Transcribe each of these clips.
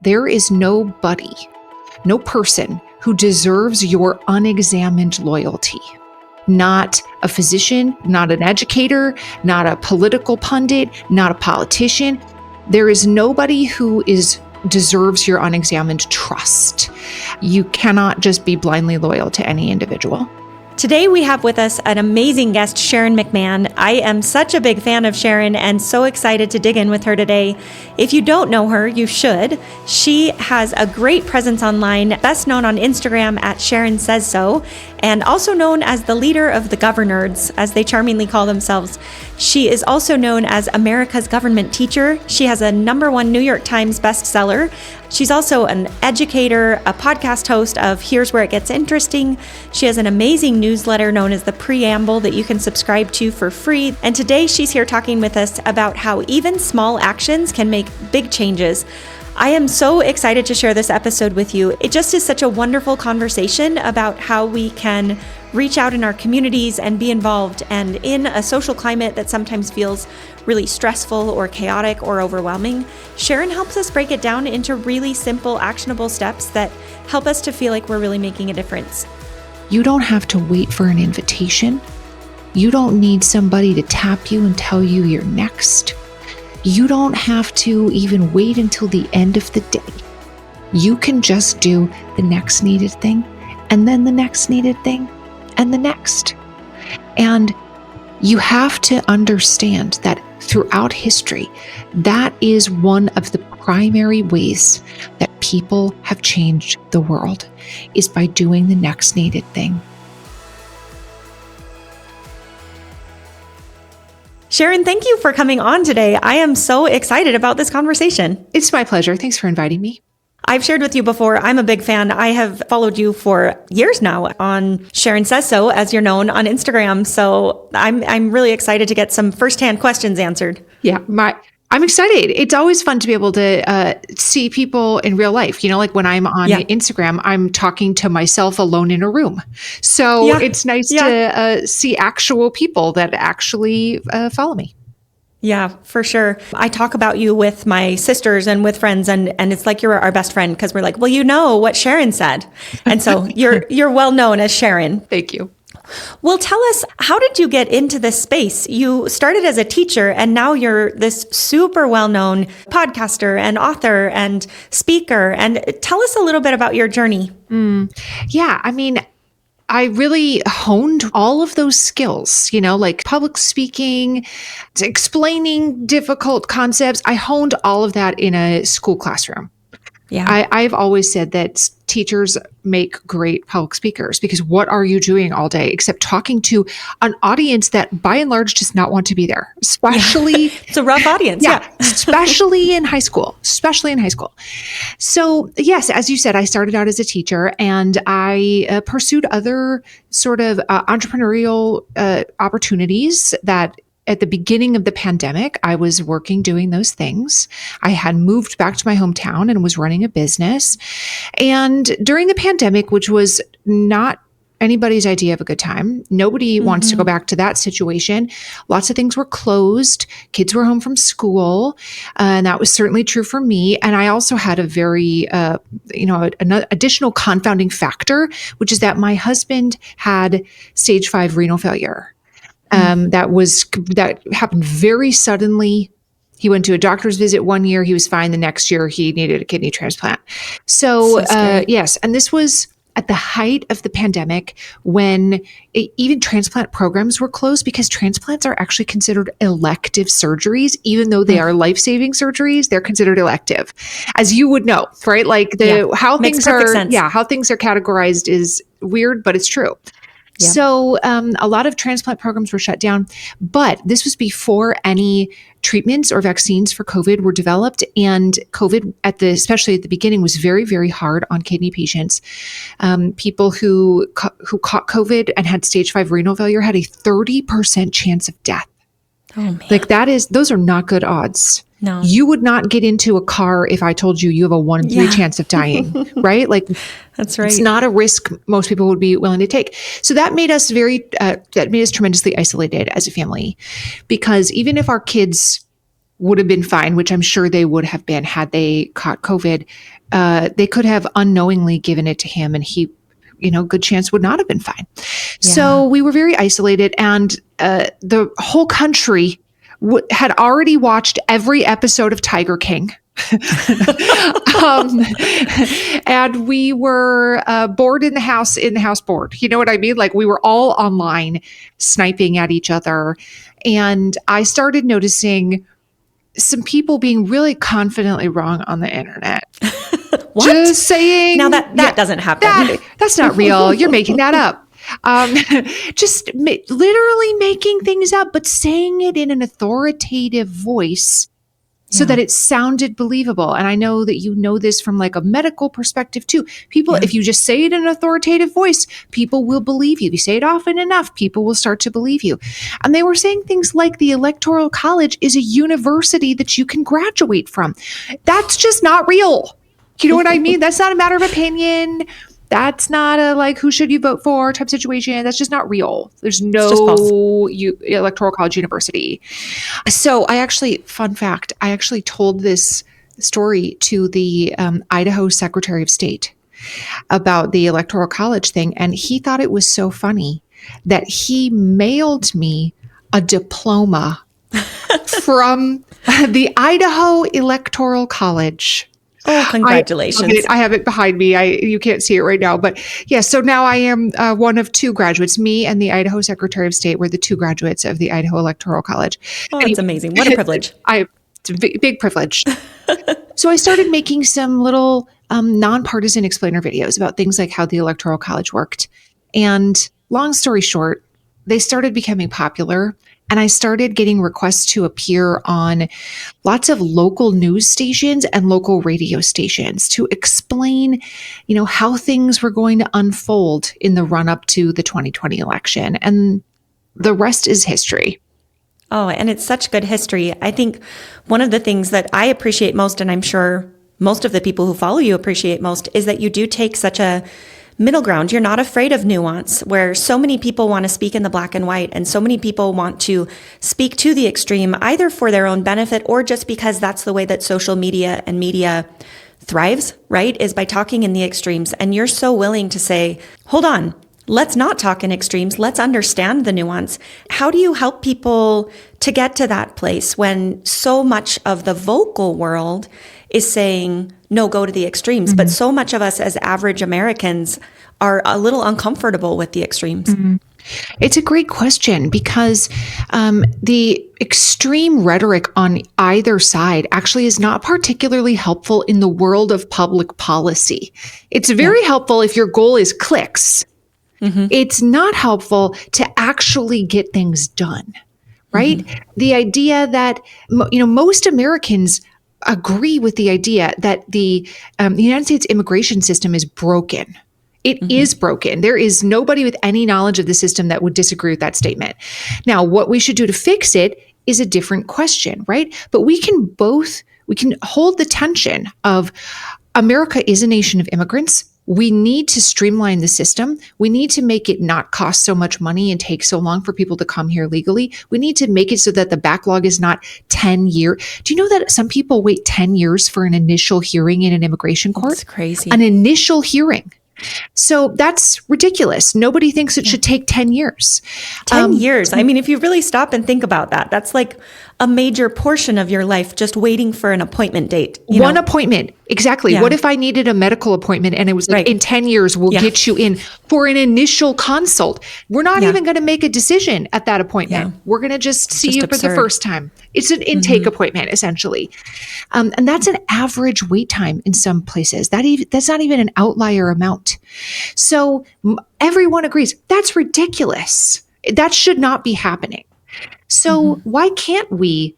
There is nobody, no person who deserves your unexamined loyalty. Not a physician, not an educator, not a political pundit, not a politician. There is nobody who deserves your unexamined trust. You cannot just be blindly loyal to any individual. Today we have with us an amazing guest, Sharon McMahon. I am such a big fan of Sharon and so excited to dig in with her today. If you don't know her, you should. She has a great presence online, best known on Instagram at Sharon Says So, and also known as the leader of the Governerds, as they charmingly call themselves. She is also known as America's government teacher. She has a #1 New York Times bestseller. She's also an educator, a podcast host of Here's Where It Gets Interesting. She has an amazing newsletter known as The Preamble that you can subscribe to for free. And today she's here talking with us about how even small actions can make big changes. I am so excited to share this episode with you. It just is such a wonderful conversation about how we can reach out in our communities and be involved. And in a social climate that sometimes feels really stressful or chaotic or overwhelming, Sharon helps us break it down into really simple, actionable steps that help us to feel like we're really making a difference. You don't have to wait for an invitation. You don't need somebody to tap you and tell you you're next. You don't have to even wait until the end of the day. You can just do the next needed thing, and then the next needed thing, and the next. And you have to understand that throughout history, that is one of the primary ways that people have changed the world, is by doing the next needed thing. Sharon, thank you for coming on today. I am so excited about this conversation. It's my pleasure. Thanks for inviting me. I've shared with you before, I'm a big fan. I have followed you for years now on Sharon Says So, as you're known, on Instagram. So I'm really excited to get some firsthand questions answered. Yeah, I'm excited. It's always fun to be able to see people in real life. You know, like when I'm on Instagram, I'm talking to myself alone in a room. So it's nice to see actual people that actually follow me. Yeah, for sure. I talk about you with my sisters and with friends, and it's like you're our best friend because we're like, well, you know what Sharon said. And so you're well known as Sharon. Thank you. Well, tell us, how did you get into this space? You started as a teacher and now you're this super well-known podcaster and author and speaker. And tell us a little bit about your journey. Yeah, I mean, I really honed all of those skills, you know, like public speaking, explaining difficult concepts. I honed all of that in a school classroom. Yeah, I've always said that teachers make great public speakers, because what are you doing all day except talking to an audience that by and large does not want to be there, especially it's a rough audience. Especially in high school, So yes, as you said, I started out as a teacher and I pursued other sort of entrepreneurial opportunities that at the beginning of the pandemic, I was working doing those things. I had moved back to my hometown and was running a business. And during the pandemic, which was not anybody's idea of a good time, nobody wants to go back to that situation. Lots of things were closed. Kids were home from school. And that was certainly true for me. And I also had a very, an additional confounding factor, which is that my husband had stage 5 renal failure. That happened very suddenly. He went to a doctor's visit one year. He was fine. The next year he needed a kidney transplant. So yes. And this was at the height of the pandemic when even transplant programs were closed, because transplants are actually considered elective surgeries. Even though they are life-saving surgeries, they're considered elective, as you would know, right? Like how things are categorized is weird, but it's true. Yeah. So a lot of transplant programs were shut down, but this was before any treatments or vaccines for COVID were developed. And COVID, especially at the beginning, was very, very hard on kidney patients. People who caught COVID and had stage 5 renal failure had a 30% chance of death. Oh man! Like those are not good odds. No. You would not get into a car if I told you have a 1 in 3 chance of dying, right? Like that's right. It's not a risk most people would be willing to take. So that made us tremendously isolated as a family, because even if our kids would have been fine, which I'm sure they would have been had they caught COVID. They could have unknowingly given it to him, and he, good chance would not have been fine. Yeah. So we were very isolated, and the whole country had already watched every episode of Tiger King. And we were bored in the house bored. You know what I mean? Like, we were all online sniping at each other. And I started noticing some people being really confidently wrong on the internet. What? Just saying. Now that doesn't happen. That's not real. You're making that up. Just literally making things up, but saying it in an authoritative voice so that it sounded believable. And I know that you know this from like a medical perspective too. People, if you just say it in an authoritative voice, people will believe you. If you say it often enough, people will start to believe you. And they were saying things like the Electoral College is a university that you can graduate from. That's just not real. You know what I mean? That's not a matter of opinion. That's not a like, who should you vote for type situation. That's just not real. There's no Electoral College University. So fun fact, I actually told this story to the Idaho Secretary of State about the Electoral College thing. And he thought it was so funny that he mailed me a diploma from the Idaho Electoral College. Oh, congratulations. I have it behind me. You can't see it right now. But yeah, so now I am one of two graduates. Me and the Idaho Secretary of State were the two graduates of the Idaho Electoral College. Oh, that's amazing. What a privilege. It's a big privilege. So I started making some little nonpartisan explainer videos about things like how the Electoral College worked. And long story short, they started becoming popular. And I started getting requests to appear on lots of local news stations and local radio stations to explain, how things were going to unfold in the run up to the 2020 election. And the rest is history. Oh, and it's such good history. I think one of the things that I appreciate most, and I'm sure most of the people who follow you appreciate most, is that you do take such a middle ground. You're not afraid of nuance, where so many people want to speak in the black and white, and so many people want to speak to the extreme, either for their own benefit or just because that's the way that social media and media thrives, right? Is by talking in the extremes. And you're so willing to say, hold on, let's not talk in extremes. Let's understand the nuance. How do you help people to get to that place when so much of the vocal world is saying, no, go to the extremes. Mm-hmm. But so much of us as average Americans are a little uncomfortable with the extremes. Mm-hmm. It's a great question because the extreme rhetoric on either side actually is not particularly helpful in the world of public policy. It's very helpful if your goal is clicks. Mm-hmm. It's not helpful to actually get things done, right? Mm-hmm. The idea that, most Americans agree with the idea that the United States immigration system is broken. It is broken. There is nobody with any knowledge of the system that would disagree with that statement. Now, what we should do to fix it is a different question, right? But we can hold the tension of America is a nation of immigrants. We need to streamline the system. We need to make it not cost so much money and take so long for people to come here legally. We need to make it so that the backlog is not 10 years. Do you know that some people wait 10 years for an initial hearing in an immigration court? That's crazy. An initial hearing. So that's ridiculous. Nobody thinks it should take 10 years. 10 years. I mean, if you really stop and think about that, that's like a major portion of your life just waiting for an appointment date. One appointment. Exactly. Yeah. What if I needed a medical appointment and it was like, in 10 years, we'll get you in for an initial consult. We're not even going to make a decision at that appointment. Yeah. We're going to just see you absurd. For the first time. It's an intake appointment, essentially. And that's an average wait time in some places. That's not even an outlier amount. So everyone agrees that's ridiculous. That should not be happening. So why can't we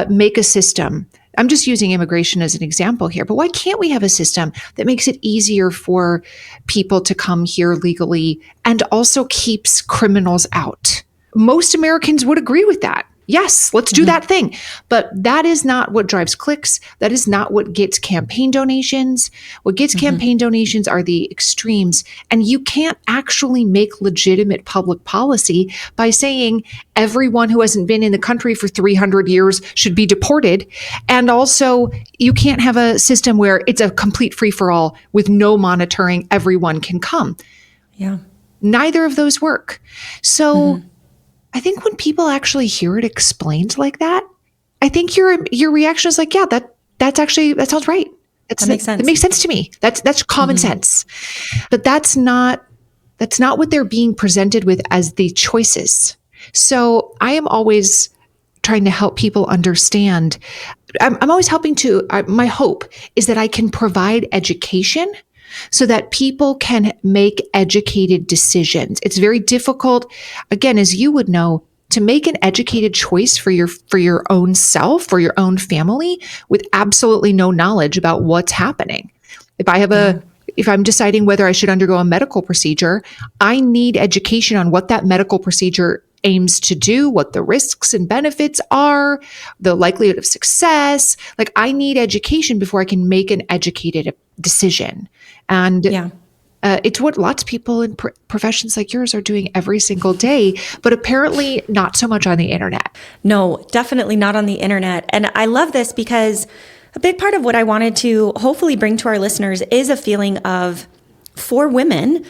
make a system? I'm just using immigration as an example here, but why can't we have a system that makes it easier for people to come here legally and also keeps criminals out? Most Americans would agree with that. Yes, let's do that thing. But that is not what drives clicks. That is not what gets campaign donations. What gets campaign donations are the extremes. And you can't actually make legitimate public policy by saying everyone who hasn't been in the country for 300 years should be deported. And also, you can't have a system where it's a complete free-for-all with no monitoring. Everyone can come. Yeah. Neither of those work. So I think when people actually hear it explained like that, I think your reaction is like, yeah, that sounds right. That makes sense. It makes sense to me. That's common sense. But that's not what they're being presented with as the choices. So I am always trying to help people understand. I'm always helping to, my hope is that I can provide education so that people can make educated decisions. It's very difficult, again, as you would know, to make an educated choice for your own self, for your own family, with absolutely no knowledge about what's happening. If I'm deciding whether I should undergo a medical procedure, I need education on what that medical procedure aims to do, what the risks and benefits are, the likelihood of success. Like, I need education before I can make an educated decision. And it's what lots of people in professions like yours are doing every single day, but apparently not so much on the internet. No, definitely not on the internet. And I love this because a big part of what I wanted to hopefully bring to our listeners is a feeling of, for women,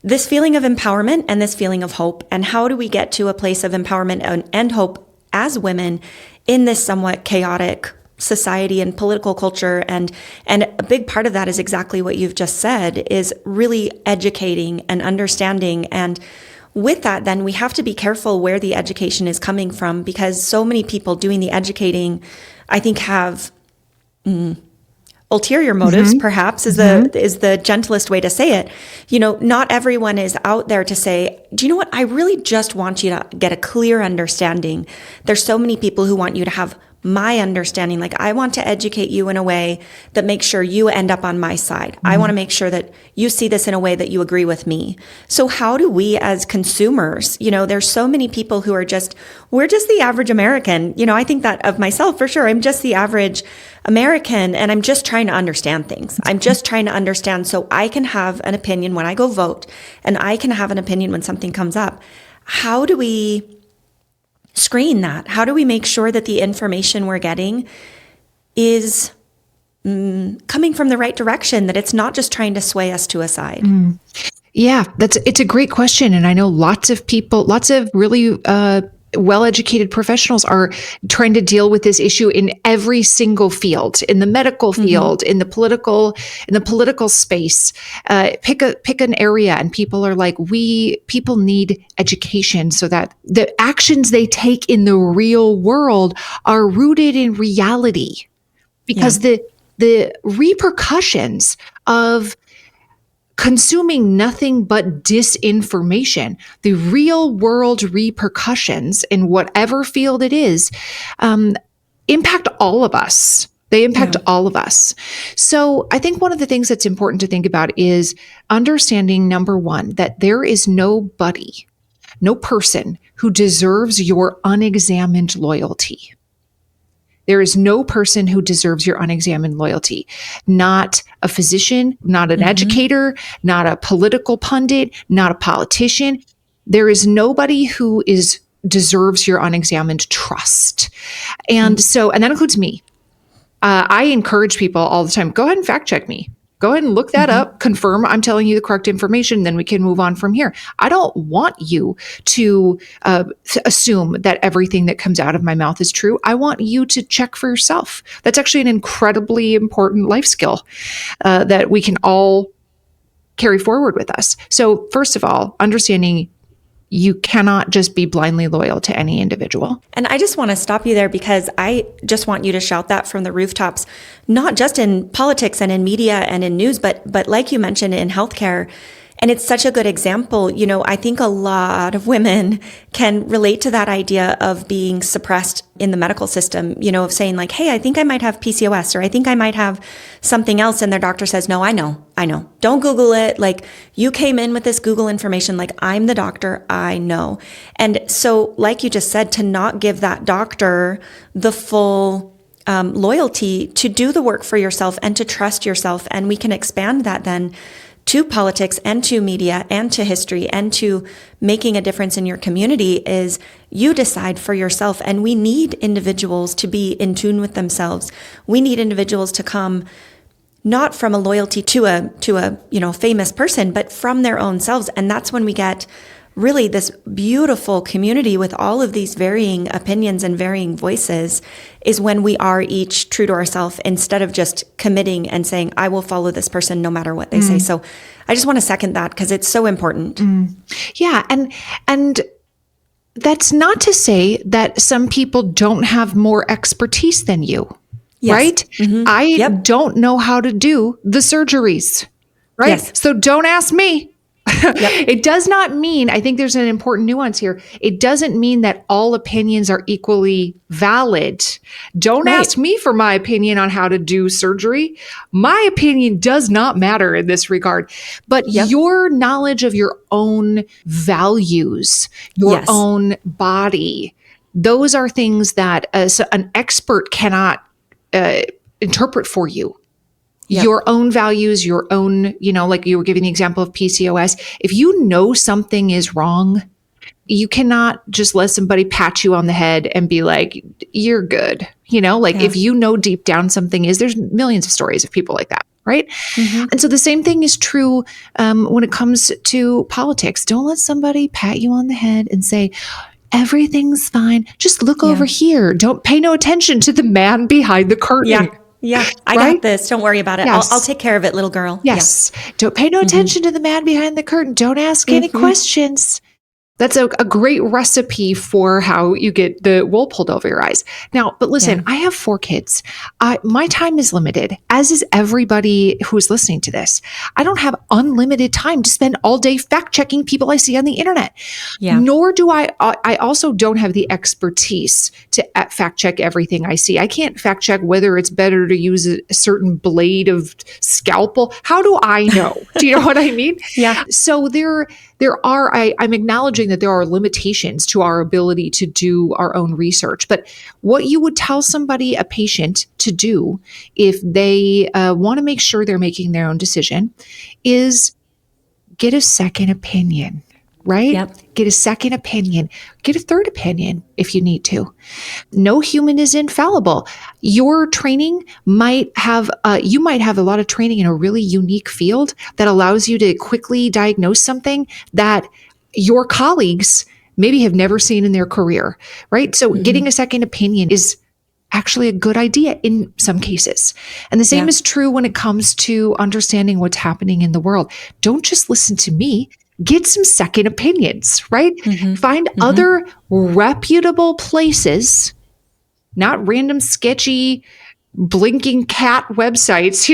this feeling of empowerment and this feeling of hope. And how do we get to a place of empowerment and hope as women in this somewhat chaotic society and political culture? And a big part of that is exactly what you've just said, is really educating and understanding. And with that, then we have to be careful where the education is coming from, because so many people doing the educating, I think, have ulterior motives, perhaps, is the gentlest way to say it. Not everyone is out there to say, do you know what? I really just want you to get a clear understanding. There's so many people who want you to have my understanding. Like, I want to educate you in a way that makes sure you end up on my side. I want to make sure that you see this in a way that you agree with me. So how do we as consumers, there's so many people who are we're just the average American. I think that of myself for sure. I'm just the average American, and I'm just trying to understand things. I'm just trying to understand so I can have an opinion when I go vote, and I can have an opinion when something comes up. How do we screen that? How do we make sure that the information we're getting is coming from the right direction, that it's not just trying to sway us to a side? Yeah, it's a great question. And I know lots of people, lots of really well-educated professionals are trying to deal with this issue in every single field, in the medical field, in the political space. Pick an area, and people are like, people need education so that the actions they take in the real world are rooted in reality, because the repercussions of consuming nothing but disinformation, the real world repercussions in whatever field it is, impact all of us. They impact all of us. So I think one of the things that's important to think about is understanding, number one, that there is nobody, no person who deserves your unexamined loyalty. There is no person who deserves your unexamined loyalty. Not a physician, not an educator, not a political pundit, not a politician. There is nobody who deserves your unexamined trust. And and that includes me. I encourage people all the time, go ahead and fact check me. Go ahead and look that up, confirm I'm telling you the correct information, then we can move on from here. I don't want you to assume that everything that comes out of my mouth is true. I want you to check for yourself. That's actually an incredibly important life skill that we can all carry forward with us. So first of all, understanding you cannot just be blindly loyal to any individual. And I just want to stop you there, because I just want you to shout that from the rooftops, not just in politics and in media and in news, but like you mentioned, in healthcare. And it's such a good example. You know, I think a lot of women can relate to that idea of being suppressed in the medical system, you know, of saying like, hey, I think I might have PCOS, or I think I might have something else. And their doctor says, no, I know. Don't Google it. Like, you came in with this Google information. Like, I'm the doctor. I know. And so, like you just said, to not give that doctor the full loyalty to do the work for yourself and to trust yourself. And we can expand that then to politics and to media and to history and to making a difference in your community, is you decide for yourself. And we need individuals to be in tune with themselves. We need individuals to come not from a loyalty to a famous person, but from their own selves. And that's when we get really this beautiful community with all of these varying opinions and varying voices, is when we are each true to ourselves, instead of just committing and saying, I will follow this person no matter what they say. So I just want to second that, because it's so important. Yeah. And that's not to say that some people don't have more expertise than you, right? I don't know how to do the surgeries, right? Yes. So don't ask me. It does not mean, I think there's an important nuance here. It doesn't mean that all opinions are equally valid. Don't ask me for my opinion on how to do surgery. My opinion does not matter in this regard. But your knowledge of your own values, your own body, those are things that an expert cannot interpret for you. Your own values, your own, like you were giving the example of PCOS. If you know something is wrong, you cannot just let somebody pat you on the head and be like, you're good. If you know deep down something is, there's millions of stories of people like that, right? And so the same thing is true when it comes to politics. Don't let somebody pat you on the head and say, everything's fine. Just look over here. Don't pay no attention to the man behind the curtain. Yeah, I got this. Don't worry about it. Yes. I'll take care of it, little girl. Yes. Yeah. Don't pay no attention to the man behind the curtain. Don't ask any questions. That's a great recipe for how you get the wool pulled over your eyes. Now, but listen, I have 4 kids. My time is limited, as is everybody who's listening to this. I don't have unlimited time to spend all day fact checking people I see on the internet. Nor do I also don't have the expertise to fact check everything I see. I can't fact check whether it's better to use a certain blade of scalpel. How do I know? Do you know what I mean? So I'm acknowledging that there are limitations to our ability to do our own research. But what you would tell somebody, a patient, to do if they want to make sure they're making their own decision is get a second opinion, right? Get a second opinion. Get a third opinion if you need to. No human is infallible. Your training might have, you might have a lot of training in a really unique field that allows you to quickly diagnose something that your colleagues maybe have never seen in their career, right? So getting a second opinion is actually a good idea in some cases. And the same is true when it comes to understanding what's happening in the world. Don't just listen to me. Get some second opinions, right? Find other reputable places, not random sketchy blinking cat websites,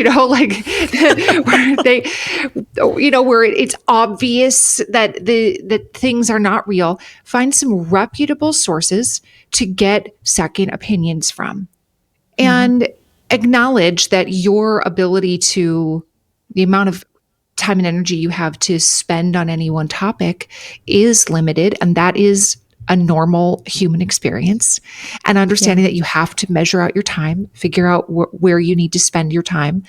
where it's obvious that things are not real. Find some reputable sources to get second opinions from, and acknowledge that your ability the amount of time and energy you have to spend on any one topic is limited, and that is a normal human experience. And understanding that you have to measure out your time, figure out where you need to spend your time.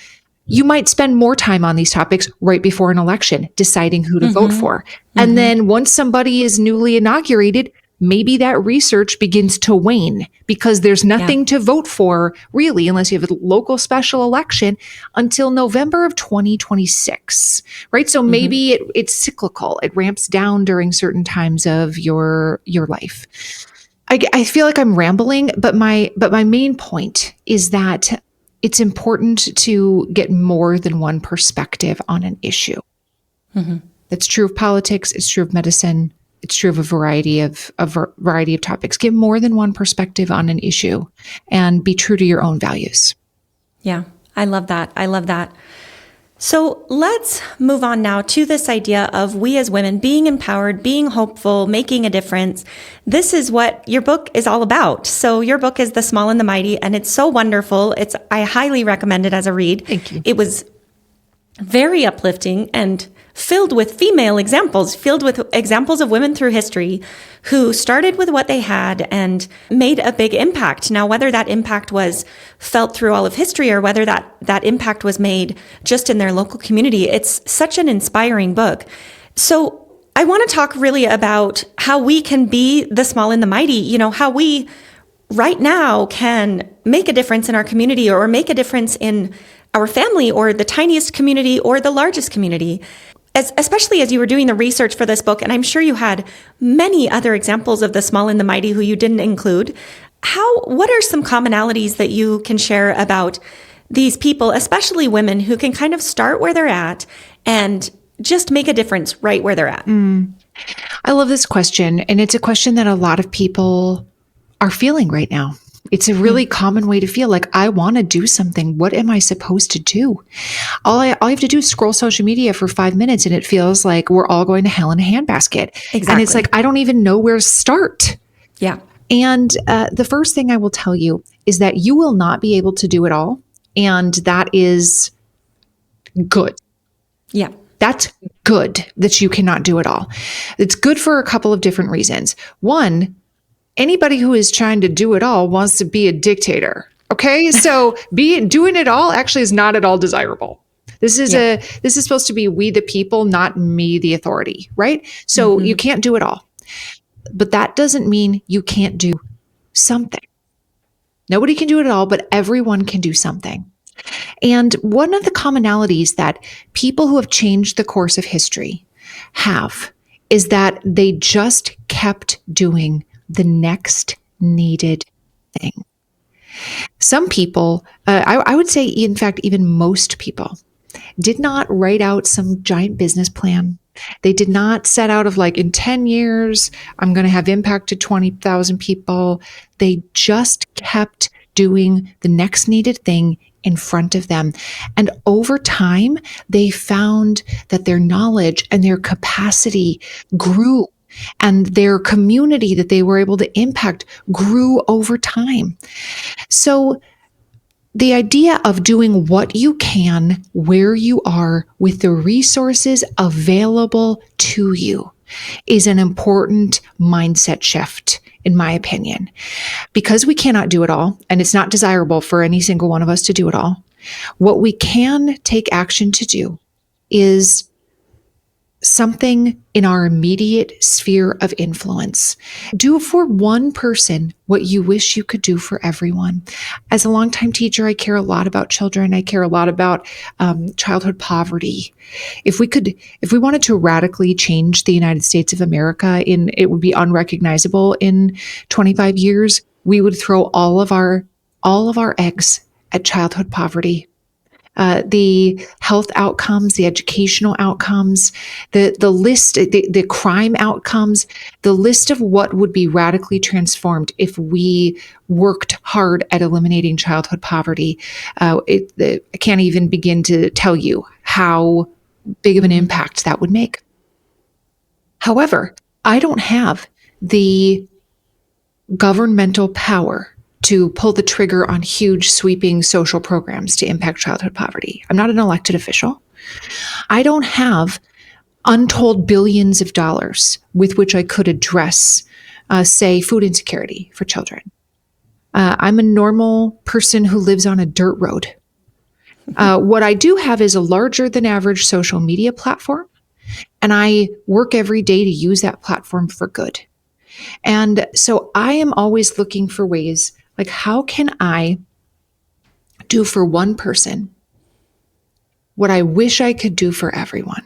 You might spend more time on these topics right before an election, deciding who to vote for. And then once somebody is newly inaugurated, maybe that research begins to wane because there's nothing to vote for really, unless you have a local special election, until November of 2026, right? So maybe it's cyclical. It ramps down during certain times of your life. I feel like I'm rambling, but my main point is that it's important to get more than one perspective on an issue. That's true of politics. It's true of medicine. It's true of a variety of topics. Get more than one perspective on an issue and be true to your own values. Yeah, I love that. So let's move on now to this idea of we as women being empowered, being hopeful, making a difference. This is what your book is all about. So your book is The Small and the Mighty, and it's so wonderful. I highly recommend it as a read. Thank you. It was very uplifting and filled with female examples, filled with examples of women through history who started with what they had and made a big impact. Now, whether that impact was felt through all of history or whether that impact was made just in their local community, it's such an inspiring book. So I want to talk really about how we can be the small and the mighty, how we right now can make a difference in our community or make a difference in our family or the tiniest community or the largest community. Especially as you were doing the research for this book, and I'm sure you had many other examples of the small and the mighty who you didn't include. What are some commonalities that you can share about these people, especially women, who can kind of start where they're at and just make a difference right where they're at? I love this question, and it's a question that a lot of people are feeling right now. It's a really common way to feel like, I want to do something. What am I supposed to do? All I have to do is scroll social media for 5 minutes and it feels like we're all going to hell in a handbasket. Exactly. And it's like, I don't even know where to start. Yeah. And the first thing I will tell you is that you will not be able to do it all. And that is good. Yeah. That's good that you cannot do it all. It's good for a couple of different reasons. One, anybody who is trying to do it all wants to be a dictator. Okay. So doing it all actually is not at all desirable. This is supposed to be we the people, not me the authority, right? So you can't do it all. But that doesn't mean you can't do something. Nobody can do it all, but everyone can do something. And one of the commonalities that people who have changed the course of history have is that they just kept doing the next needed thing. Some people, I would say, in fact, even most people, did not write out some giant business plan. They did not set out of like, in 10 years, I'm going to have impact to 20,000 people. They just kept doing the next needed thing in front of them. And over time, they found that their knowledge and their capacity grew, and their community that they were able to impact grew over time. So the idea of doing what you can where you are with the resources available to you is an important mindset shift, in my opinion. Because we cannot do it all, and it's not desirable for any single one of us to do it all, what we can take action to do is something in our immediate sphere of influence. Do for one person what you wish you could do for everyone. As a longtime teacher, I care a lot about children. I care a lot about childhood poverty. If we wanted to radically change the United States of America, it would be unrecognizable in 25 years, we would throw all of our eggs at childhood poverty. The health outcomes, the educational outcomes, the list, the crime outcomes, the list of what would be radically transformed if we worked hard at eliminating childhood poverty. I can't even begin to tell you how big of an impact that would make. However, I don't have the governmental power to pull the trigger on huge sweeping social programs to impact childhood poverty. I'm not an elected official. I don't have untold billions of dollars with which I could address, say, food insecurity for children. I'm a normal person who lives on a dirt road. What I do have is a larger than average social media platform, and I work every day to use that platform for good. And so I am always looking for ways, like, how can I do for one person what I wish I could do for everyone?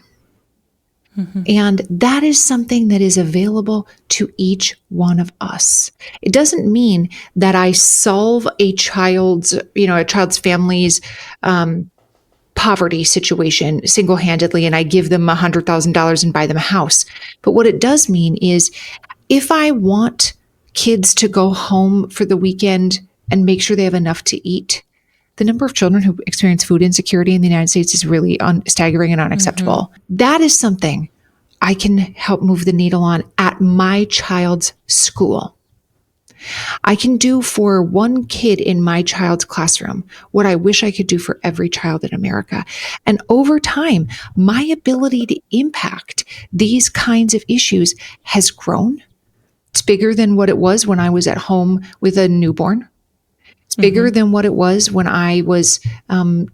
And that is something that is available to each one of us. It doesn't mean that I solve a child's family's poverty situation single-handedly and I give them $100,000 and buy them a house. But what it does mean is, if I want kids to go home for the weekend and make sure they have enough to eat, the number of children who experience food insecurity in the United States is really staggering and unacceptable. That is something I can help move the needle on at my child's school. I can do for one kid in my child's classroom what I wish I could do for every child in America. And over time, my ability to impact these kinds of issues has grown. It's bigger than what it was when I was at home with a newborn. It's bigger than what it was when I was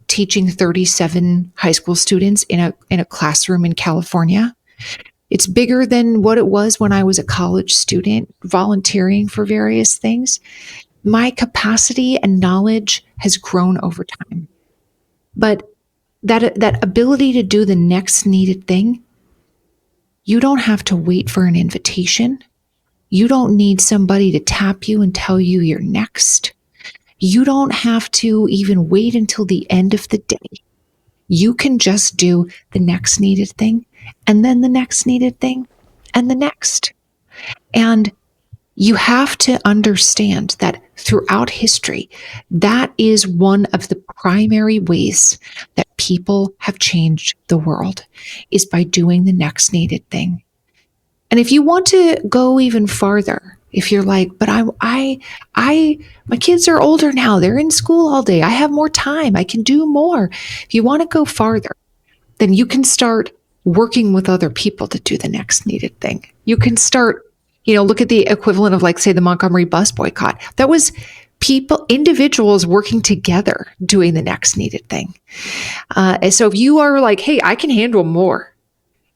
teaching 37 high school students in a classroom in California. It's bigger than what it was when I was a college student volunteering for various things. My capacity and knowledge has grown over time. But that ability to do the next needed thing, you don't have to wait for an invitation. You don't need somebody to tap you and tell you you're next. You don't have to even wait until the end of the day. You can just do the next needed thing, and then the next needed thing, and the next. And you have to understand that throughout history, that is one of the primary ways that people have changed the world, is by doing the next needed thing. And if you want to go even farther, if you're like, but my kids are older now, they're in school all day, I have more time, I can do more. If you want to go farther, then you can start working with other people to do the next needed thing. You can start, look at the equivalent of, like, say, the Montgomery bus boycott. That was individuals working together doing the next needed thing. And so if you are like, hey, I can handle more,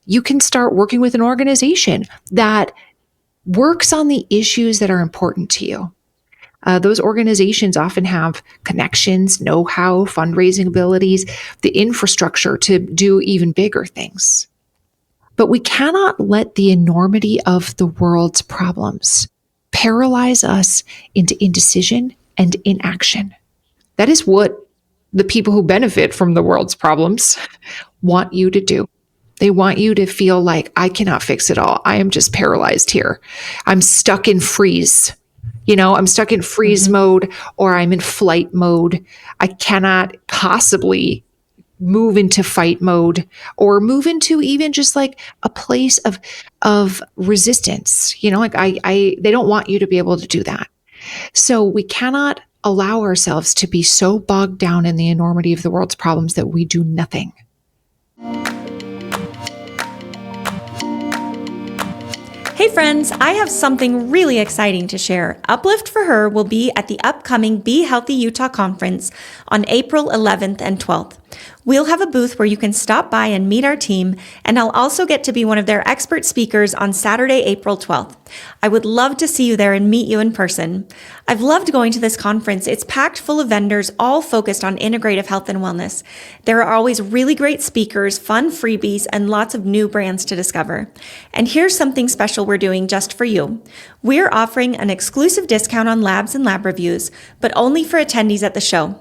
you can start working with an organization that works on the issues that are important to you. Those organizations often have connections, know-how, fundraising abilities, the infrastructure to do even bigger things. But we cannot let the enormity of the world's problems paralyze us into indecision and inaction. That is what the people who benefit from the world's problems want you to do. They want you to feel like, I cannot fix it all. I am just paralyzed here. I'm stuck in freeze. I'm stuck in freeze mode, or I'm in flight mode. I cannot possibly move into fight mode or move into even just like a place of resistance. They don't want you to be able to do that. So we cannot allow ourselves to be so bogged down in the enormity of the world's problems that we do nothing. Hey friends, I have something really exciting to share. Uplift for Her will be at the upcoming Be Healthy Utah Conference on April 11th and 12th. We'll have a booth where you can stop by and meet our team, and I'll also get to be one of their expert speakers on Saturday, April 12th. I would love to see you there and meet you in person. I've loved going to this conference. It's packed full of vendors, all focused on integrative health and wellness. There are always really great speakers, fun freebies, and lots of new brands to discover. And here's something special we're doing just for you. We're offering an exclusive discount on labs and lab reviews, but only for attendees at the show.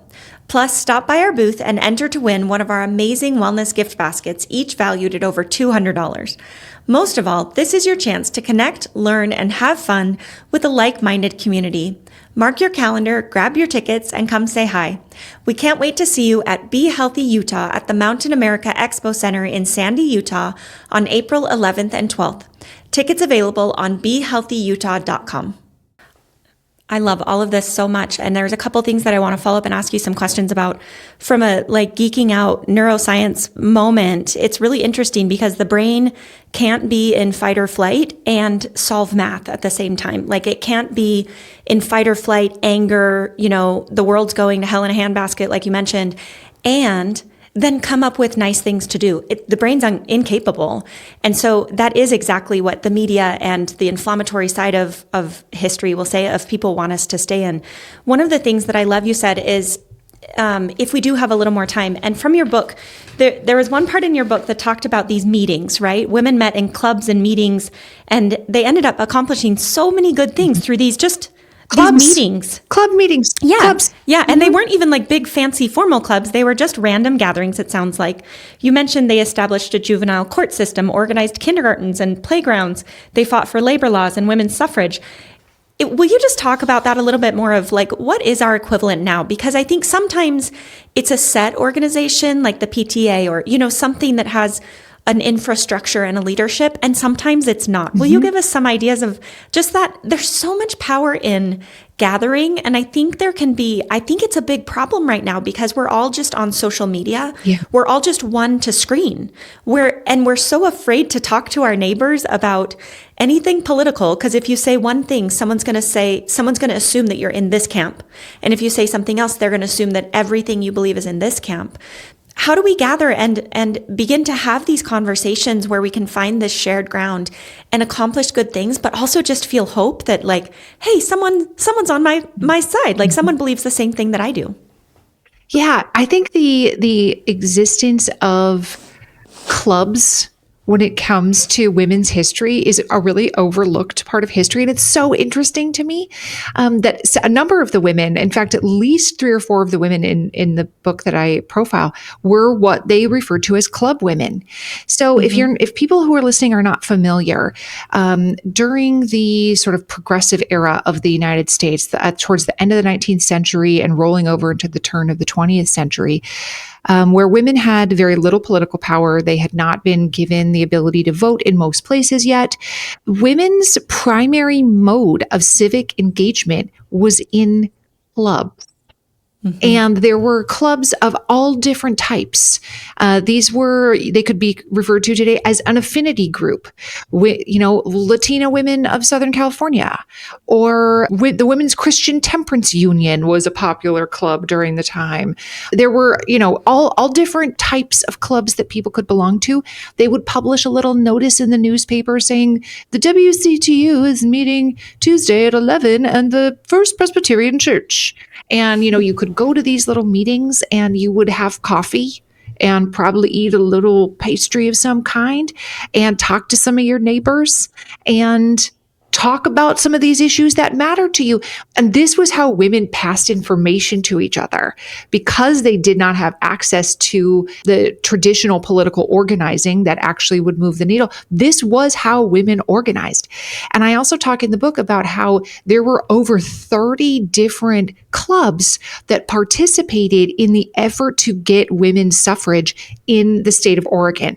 Plus, stop by our booth and enter to win one of our amazing wellness gift baskets, each valued at over $200. Most of all, this is your chance to connect, learn, and have fun with a like-minded community. Mark your calendar, grab your tickets, and come say hi. We can't wait to see you at Be Healthy Utah at the Mountain America Expo Center in Sandy, Utah on April 11th and 12th. Tickets available on BeHealthyUtah.com. I love all of this so much. And there's a couple things that I want to follow up and ask you some questions about from a geeking out neuroscience moment. It's really interesting because the brain can't be in fight or flight and solve math at the same time. It can't be in fight or flight, anger, the world's going to hell in a handbasket, like you mentioned, and then come up with nice things to do. The brain's incapable. And so that is exactly what the media and the inflammatory side of history will say, of people want us to stay in. One of the things that I love you said is, if we do have a little more time, and from your book, there was one part in your book that talked about these meetings, right? Women met in clubs and meetings, and they ended up accomplishing so many good things through these club meetings. Yeah. Clubs. Yeah. And they weren't even big, fancy, formal clubs. They were just random gatherings, it sounds like. You mentioned they established a juvenile court system, organized kindergartens and playgrounds. They fought for labor laws and women's suffrage. Will you just talk about that a little bit more of like, what is our equivalent now? Because I think sometimes it's a set organization like the PTA or, something that has an infrastructure and a leadership, and sometimes it's not. Will you give us some ideas of just that? There's so much power in gathering. And I think it's a big problem right now because we're all just on social media. Yeah. We're all just one to screen. We're so afraid to talk to our neighbors about anything political. Because if you say one thing, someone's going to assume that you're in this camp. And if you say something else, they're going to assume that everything you believe is in this camp. How do we gather and begin to have these conversations where we can find this shared ground and accomplish good things, but also just feel hope that like, hey, someone's on my side. Like someone believes the same thing that I do. Yeah, I think the existence of clubs when it comes to women's history is a really overlooked part of history. And it's so interesting to me that a number of the women, in fact, at least 3 or 4 of the women in the book that I profile were what they referred to as club women. So if people who are listening are not familiar, during the sort of progressive era of the United States, towards the end of the 19th century and rolling over into the turn of the 20th century, where women had very little political power. They had not been given the ability to vote in most places yet. Women's primary mode of civic engagement was in clubs. And there were clubs of all different types. They could be referred to today as an affinity group. Latina women of Southern California, or the Women's Christian Temperance Union was a popular club during the time. There were, all different types of clubs that people could belong to. They would publish a little notice in the newspaper saying the WCTU is meeting Tuesday at 11 and the First Presbyterian Church. And, you could go to these little meetings and you would have coffee and probably eat a little pastry of some kind and talk to some of your neighbors and talk about some of these issues that matter to you. And this was how women passed information to each other because they did not have access to the traditional political organizing that actually would move the needle. This was how women organized. And I also talk in the book about how there were over 30 different clubs that participated in the effort to get women's suffrage in the state of Oregon.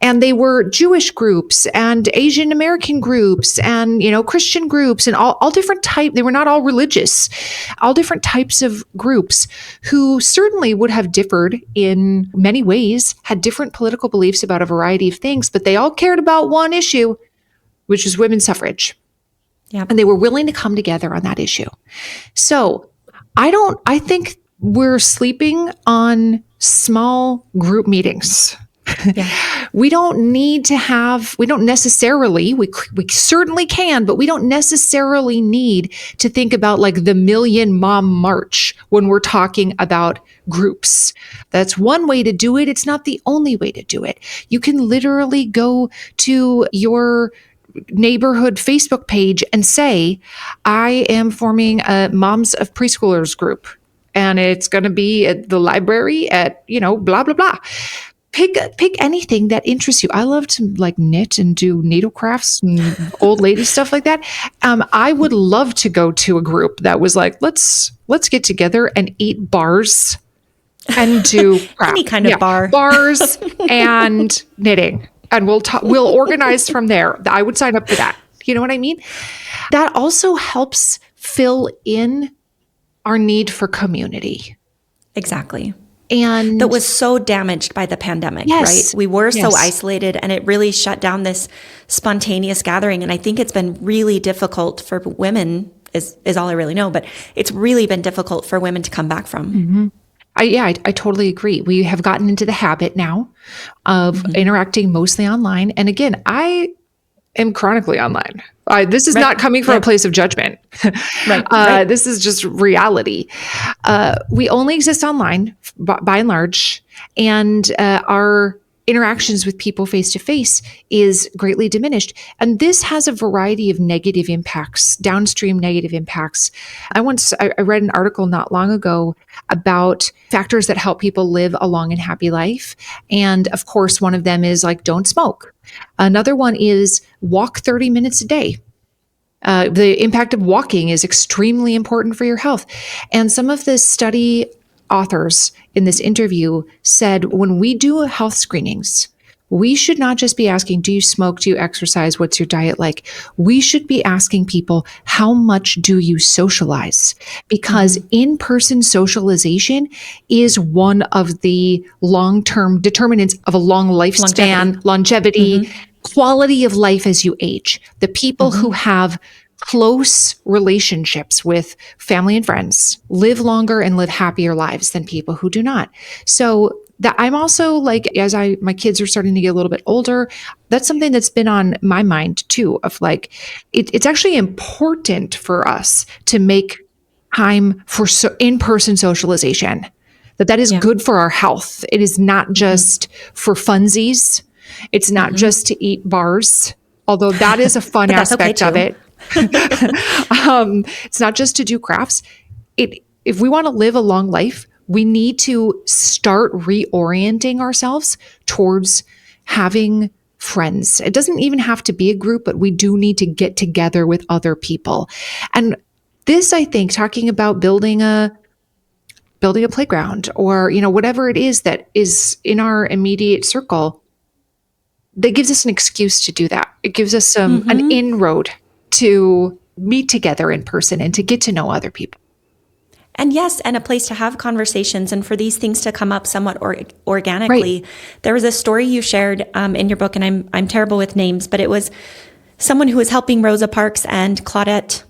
And they were Jewish groups and Asian American groups and, Christian groups and all different types. They were not all religious, all different types of groups who certainly would have differed in many ways, had different political beliefs about a variety of things, but they all cared about one issue, which is women's suffrage. Yeah. And they were willing to come together on that issue. So I think we're sleeping on small group meetings. Yeah. We certainly can, but we don't necessarily need to think about like the Million Mom March when we're talking about groups. That's one way to do it. It's not the only way to do it. You can literally go to your neighborhood Facebook page and say, I am forming a Moms of Preschoolers group, and it's going to be at the library at, blah, blah, blah. Pick anything that interests you. I love to like knit and do needle crafts and old lady stuff like that. I would love to go to a group that was like, let's get together and eat bars and do craft. Any kind of bar. Bars and knitting. And we'll organize from there. I would sign up for that. You know what I mean? That also helps fill in our need for community. Exactly. And that was so damaged by the pandemic, yes, right? We were so yes. isolated, and it really shut down this spontaneous gathering. And I think it's been really difficult for women, is all I really know, but it's really been difficult for women to come back from. Mm-hmm. I totally agree. We have gotten into the habit now of interacting mostly online. And again, I am chronically online. This is not coming from a place of judgment. Right. This is just reality. We only exist online by and large, and our interactions with people face to face is greatly diminished. And this has a variety of negative impacts, downstream negative impacts. I read an article not long ago about factors that help people live a long and happy life. And of course, one of them is like, don't smoke. Another one is walk 30 minutes a day. The impact of walking is extremely important for your health. And some of the study authors in this interview said when we do health screenings, we should not just be asking, do you smoke? Do you exercise? What's your diet like? We should be asking people, how much do you socialize? Because in-person socialization is one of the long-term determinants of a long lifespan, longevity, quality of life as you age. The people who have close relationships with family and friends live longer and live happier lives than people who do not. So that I'm also like, my kids are starting to get a little bit older, that's something that's been on my mind too, of like, it's actually important for us to make time for in-person socialization, that is good for our health. It is not just for funsies. It's not just to eat bars, although that is a fun aspect of it. It's not just to do crafts. If we want to live a long life, we need to start reorienting ourselves towards having friends. It doesn't even have to be a group, but we do need to get together with other people. And this, I think, talking about building a playground or, whatever it is that is in our immediate circle, that gives us an excuse to do that. It gives us an inroad to meet together in person and to get to know other people. And yes, and a place to have conversations and for these things to come up somewhat organically. Right. There was a story you shared in your book, and I'm terrible with names, but it was someone who was helping Rosa Parks and Claudette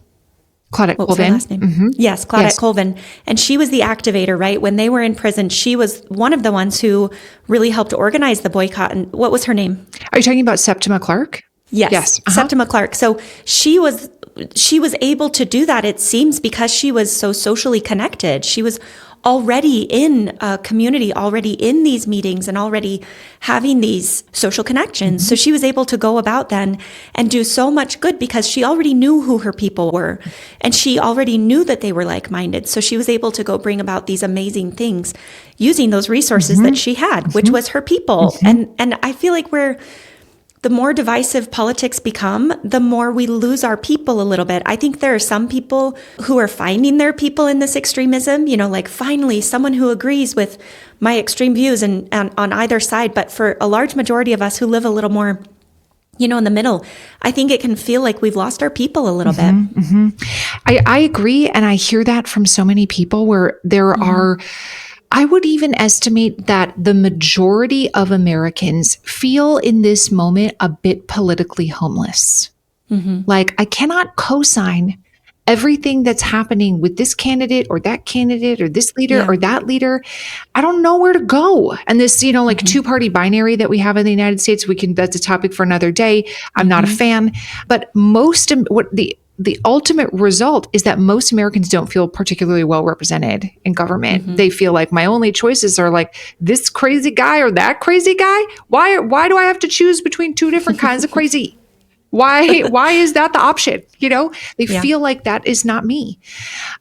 Colvin. Was her last name? Yes, Claudette Colvin. And she was the activator, right? When they were in prison, she was one of the ones who really helped organize the boycott. And what was her name? Are you talking about Septima Clark? Yes. Septima Clark. So she was able to do that, it seems, because she was so socially connected. She was already in a community, already in these meetings, and already having these social connections. So she was able to go about then and do so much good because she already knew who her people were. And she already knew that they were like-minded. So she was able to go bring about these amazing things using those resources that she had, which was her people. And I feel like the more divisive politics become, the more we lose our people a little bit. I think there are some people who are finding their people in this extremism, like finally someone who agrees with my extreme views and on either side. But for a large majority of us who live a little more, in the middle, I think it can feel like we've lost our people a little bit. I agree. And I hear that from so many people where there are, I would even estimate that the majority of Americans feel in this moment a bit politically homeless. Like, I cannot co-sign everything that's happening with this candidate or this leader or that leader. I don't know where to go. And this, like two-party binary that we have in the United States, that's a topic for another day. I'm not a fan, but the ultimate result is that most Americans don't feel particularly well represented in government. They feel like my only choices are like this crazy guy or that crazy guy. Why do I have to choose between two different kinds of crazy? Why is that the option? They feel like that is not me.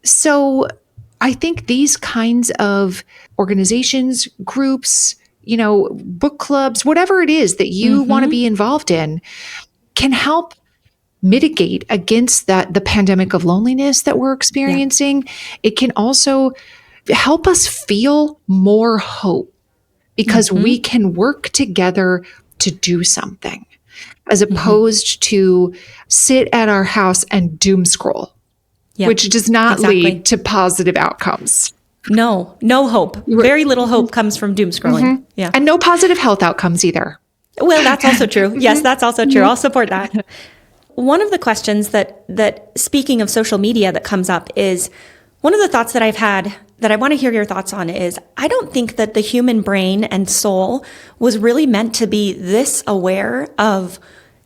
So I think these kinds of organizations, groups, book clubs, whatever it is that you want to be involved in, can help mitigate against the pandemic of loneliness that we're experiencing. It can also help us feel more hope because we can work together to do something as opposed to sit at our house and doom scroll, which does not lead to positive outcomes. No hope. Very little hope comes from doom scrolling. Yeah. And no positive health outcomes either. Well, that's also true. Yes, that's also true. I'll support that. One of the questions that speaking of social media that comes up is, one of the thoughts that I've had that I want to hear your thoughts on is, I don't think that the human brain and soul was really meant to be this aware of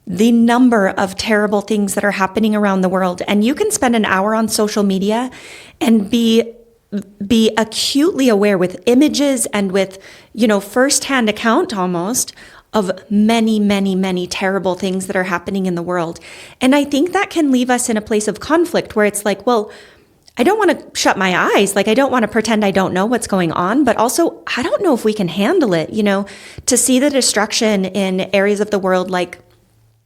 the number of terrible things that are happening around the world. And you can spend an hour on social media and be acutely aware with images and with, firsthand account almost of many, many, many terrible things that are happening in the world. And I think that can leave us in a place of conflict where it's like, well, I don't want to shut my eyes. Like, I don't want to pretend I don't know what's going on, but also I don't know if we can handle it, to see the destruction in areas of the world like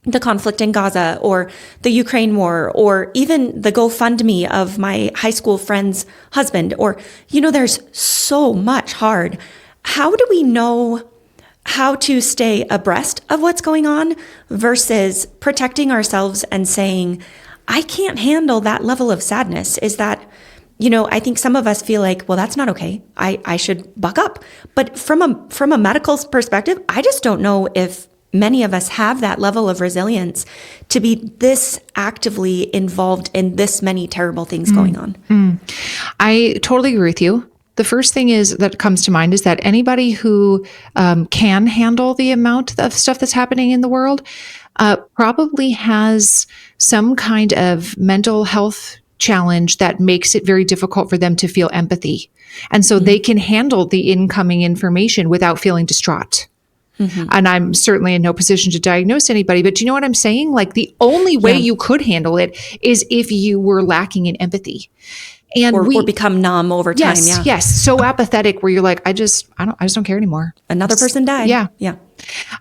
the conflict in Gaza or the Ukraine war, or even the GoFundMe of my high school friend's husband, or, there's so much hard. How do we know how to stay abreast of what's going on versus protecting ourselves and saying, I can't handle that level of sadness? Is that, I think some of us feel like, well, that's not okay. I should buck up. But from a medical perspective, I just don't know if many of us have that level of resilience to be this actively involved in this many terrible things going on. I totally agree with you. The first thing that comes to mind is that anybody who can handle the amount of stuff that's happening in the world probably has some kind of mental health challenge that makes it very difficult for them to feel empathy. And so they can handle the incoming information without feeling distraught. And I'm certainly in no position to diagnose anybody, but do you know what I'm saying? Like the only way you could handle it is if you were lacking in empathy. And or become numb over time. Yes. So apathetic where you're like, I just don't care anymore. Another person died. Yeah.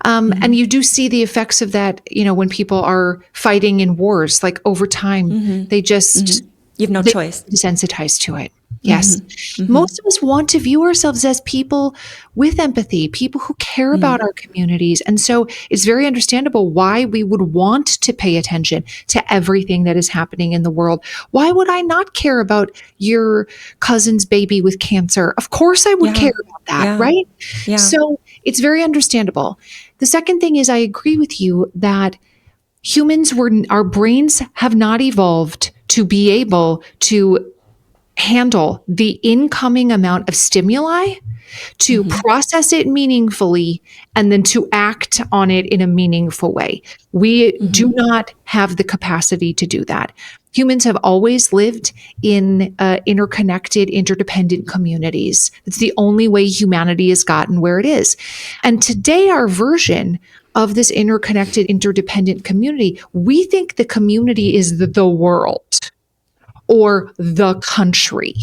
And you do see the effects of that, when people are fighting in wars, like over time, they just, you have no choice. Desensitized to it. Yes. Most of us want to view ourselves as people with empathy, people who care about our communities. And so it's very understandable why we would want to pay attention to everything that is happening in the world. Why would I not care about your cousin's baby with cancer? Of course I would care about that, right? Yeah. So it's very understandable. The second thing is I agree with you that our brains have not evolved to be able to handle the incoming amount of stimuli, to process it meaningfully, and then to act on it in a meaningful way. We do not have the capacity to do that. Humans have always lived in interconnected, interdependent communities. It's the only way humanity has gotten where it is. And today, our version of this interconnected, interdependent community, we think the community is the world or the country,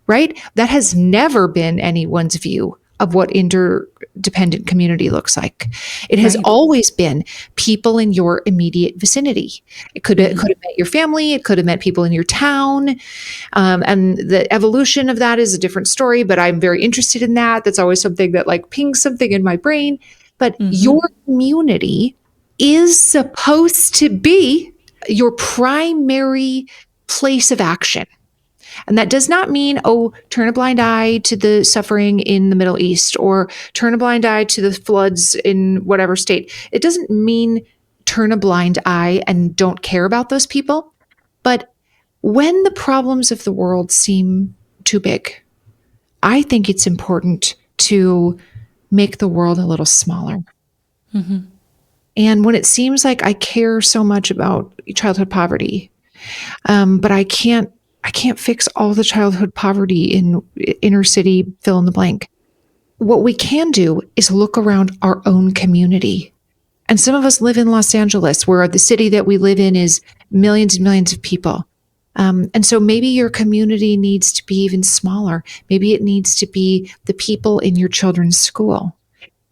right? That has never been anyone's view of what interdependent community looks like. It has always been people in your immediate vicinity. It could have meant your family. It could have meant people in your town. And the evolution of that is a different story, but I'm very interested in that. That's always something that like pings something in my brain. But your community is supposed to be your primary place of action. And that does not mean, turn a blind eye to the suffering in the Middle East or turn a blind eye to the floods in whatever state. It doesn't mean turn a blind eye and don't care about those people. But when the problems of the world seem too big, I think it's important to make the world a little smaller. And when it seems like I care so much about childhood poverty, but I can't fix all the childhood poverty in inner city, fill in the blank. What we can do is look around our own community. And some of us live in Los Angeles, where the city that we live in is millions and millions of people. And so maybe your community needs to be even smaller. Maybe it needs to be the people in your children's school.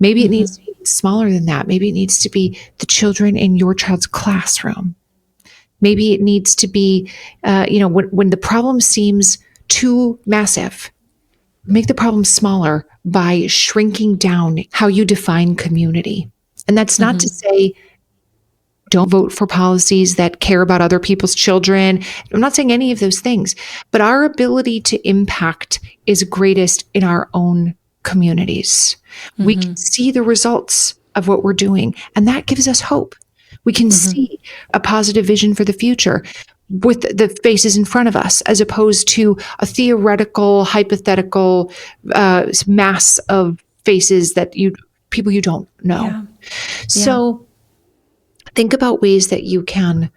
Maybe it needs to be smaller than that. Maybe it needs to be the children in your child's classroom. Maybe it needs to be, when the problem seems too massive, make the problem smaller by shrinking down how you define community. And that's not to say don't vote for policies that care about other people's children. I'm not saying any of those things, but our ability to impact is greatest in our own communities. We can see the results of what we're doing, and that gives us hope. We can see a positive vision for the future with the faces in front of us, as opposed to a theoretical, hypothetical mass of faces that people you don't know. Yeah. So think about ways that you can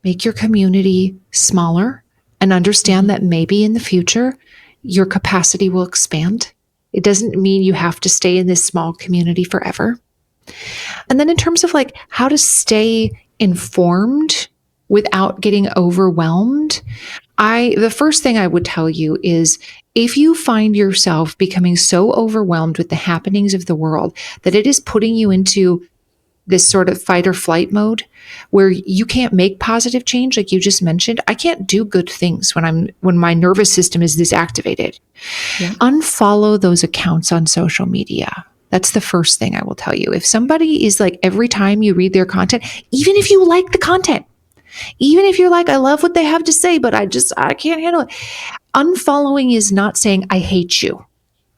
make your community smaller and understand that maybe in the future, your capacity will expand. It doesn't mean you have to stay in this small community forever. And then in terms of like how to stay informed without getting overwhelmed, the first thing I would tell you is if you find yourself becoming so overwhelmed with the happenings of the world that it is putting you into this sort of fight or flight mode where you can't make positive change, like you just mentioned. I can't do good things when my nervous system is this activated. Yeah. Unfollow those accounts on social media. That's the first thing I will tell you. If somebody is like, every time you read their content, even if you like the content, even if you're like, I love what they have to say, but I can't handle it. Unfollowing is not saying I hate you.